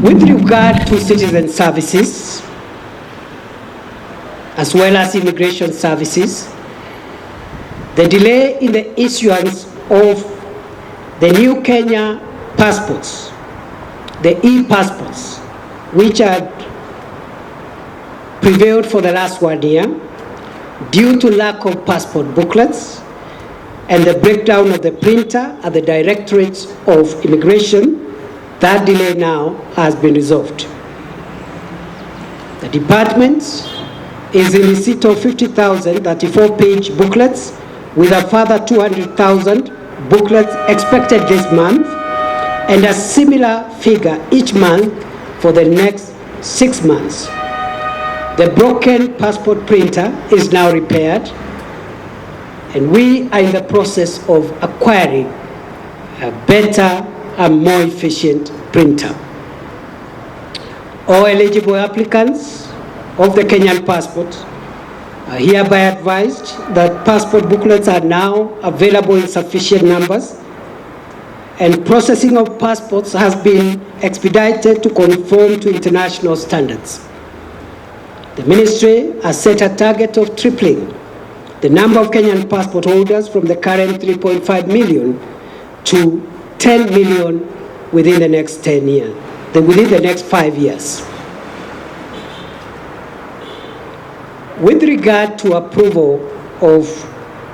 With regard to citizen services, as well as immigration services, the delay in the issuance of the new Kenya passports, the e-passports, which had prevailed for the last 1 year due to lack of passport booklets and the breakdown of the printer at the Directorate of Immigration, that delay now has been resolved. The department is in receipt of 50,000 34-page booklets with a further 200,000 booklets expected this month and a similar figure each month for the next 6 months. The broken passport printer is now repaired, and we are in the process of acquiring a better and more efficient printer. All eligible applicants of the Kenyan passport are hereby advised that passport booklets are now available in sufficient numbers, and processing of passports has been expedited to conform to international standards. The ministry has set a target of tripling the number of Kenyan passport holders from the current 3.5 million to 10 million within the next 10 years, within the next 5 years. With regard to approval of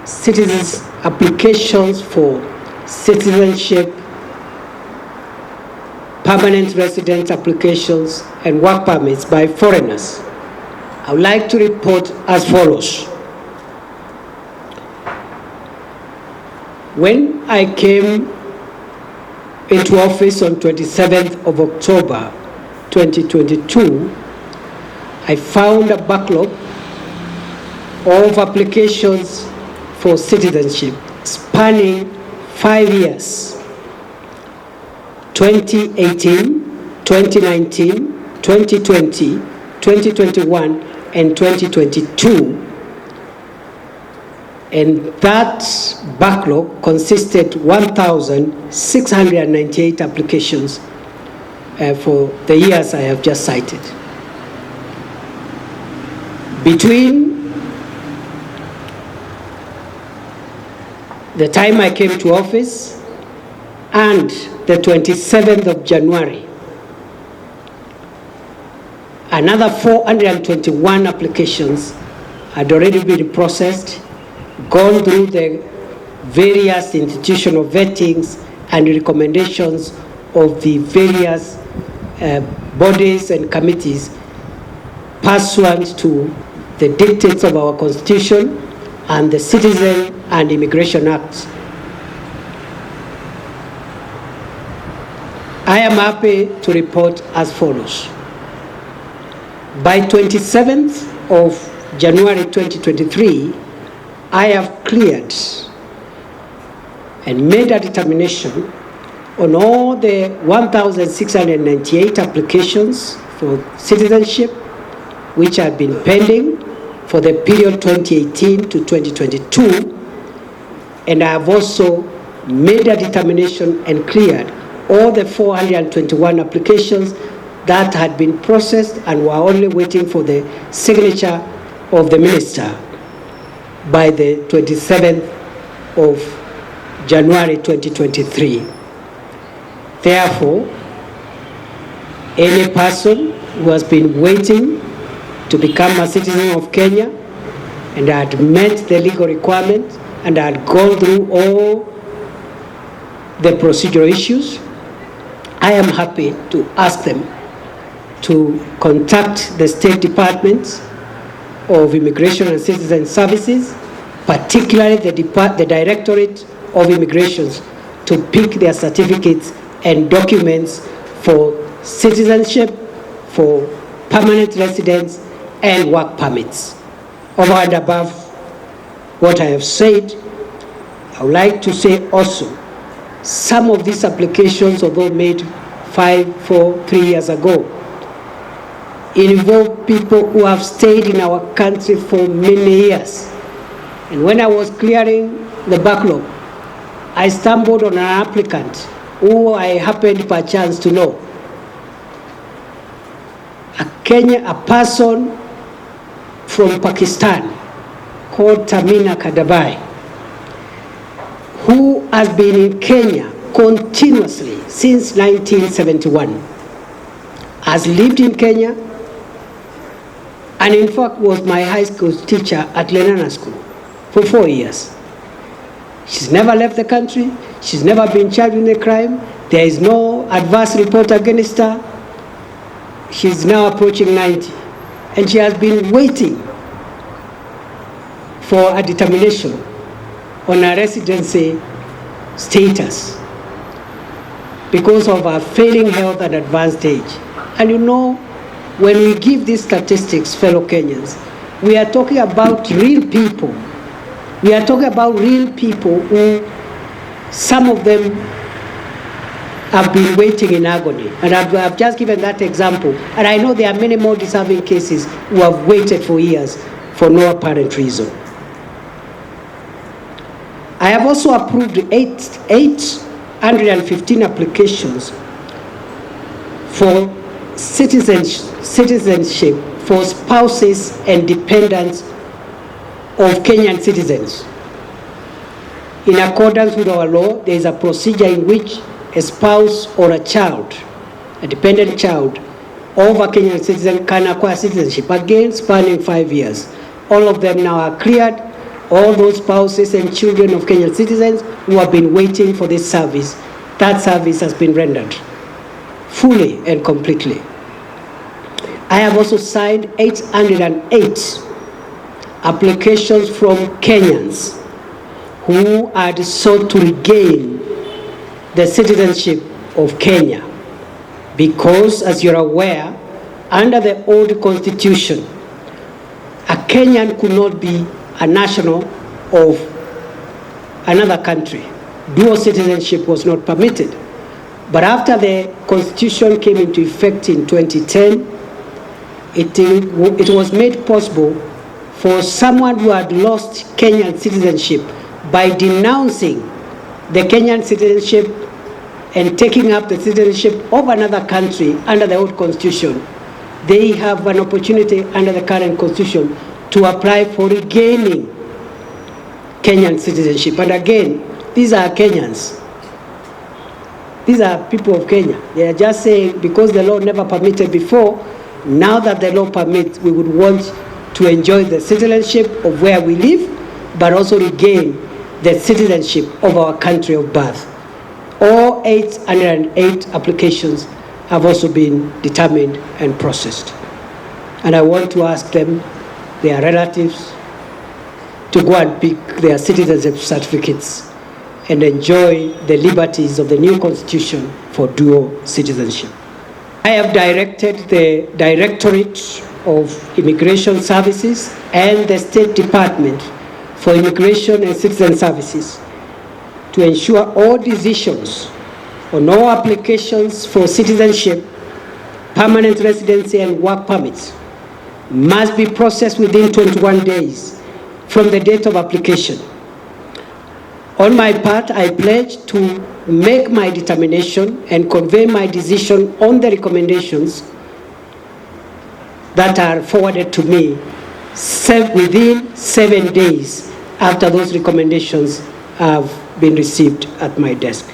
citizens' applications for citizenship, permanent residence applications, and work permits by foreigners, I would like to report as follows. When I came into office on 27th of October 2022, I found a backlog of applications for citizenship spanning 5 years: 2018, 2019, 2020, 2021, and 2022. And that backlog consisted 1,698 applications for the years I have just cited. Between the time I came to office and the 27th of January, another 421 applications had already been processed, gone through the various institutional vettings and recommendations of the various bodies and committees pursuant to the dictates of our Constitution and the Citizen and Immigration Acts. I am happy to report as follows. By 27th of January 2023, I have cleared and made a determination on all the 1,698 applications for citizenship which have been pending for the period 2018 to 2022, and I have also made a determination and cleared all the 421 applications that had been processed and were only waiting for the signature of the minister by the 27th of January 2023. Therefore, any person who has been waiting to become a citizen of Kenya and had met the legal requirements and had gone through all the procedural issues, I am happy to ask them to contact the State Departments of Immigration and Citizen Services, particularly the Directorate of Immigrations, to pick their certificates and documents for citizenship, for permanent residence, and work permits. Over and above what I have said, I would like to say also, some of these applications, although made 3 years ago, involve people who have stayed in our country for many years. And when I was clearing the backlog, I stumbled on an applicant who I happened by chance to know. a person from Pakistan called Tamina Kadabai, who has been in Kenya continuously since 1971, has lived in Kenya, and in fact was my high school teacher at Lenana school for 4 years. She's never left the country. She's never been charged with a crime. There is no adverse report against her. She's now approaching 90, and she has been waiting for a determination on her residency status because of her failing health at advanced age. And you know, when we give these statistics, fellow Kenyans, we are talking about real people. We are talking about real people who, some of them have been waiting in agony. And I've just given that example. And I know there are many more deserving cases who have waited for years for no apparent reason. I have also approved 815 applications for citizenship for spouses and dependents of Kenyan citizens. In accordance with our law, there is a procedure in which a spouse or a child, a dependent child of a Kenyan citizen can acquire citizenship, again spanning 5 years. All of them now are cleared. All those spouses and children of Kenyan citizens who have been waiting for this service, that service has been rendered fully and completely. I have also signed 808 applications from Kenyans who had sought to regain the citizenship of Kenya because, as you're aware, under the old constitution, a Kenyan could not be a national of another country. Dual citizenship was not permitted. But after the constitution came into effect in 2010, it was made possible for someone who had lost Kenyan citizenship by denouncing the Kenyan citizenship and taking up the citizenship of another country under the old constitution. They have an opportunity under the current constitution to apply for regaining Kenyan citizenship. And again, these are Kenyans. These are people of Kenya. They are just saying, because the law never permitted before, now that the law permits, we would want to enjoy the citizenship of where we live, but also regain the citizenship of our country of birth. All 808 applications have also been determined and processed. And I want to ask them, their relatives, to go and pick their citizenship certificates and enjoy the liberties of the new constitution for dual citizenship. I have directed the Directorate of Immigration Services and the State Department for Immigration and Citizen Services to ensure all decisions on all applications for citizenship, permanent residency, and work permits must be processed within 21 days from the date of application. On my part, I pledge to make my determination and convey my decision on the recommendations that are forwarded to me within 7 days after those recommendations have been received at my desk.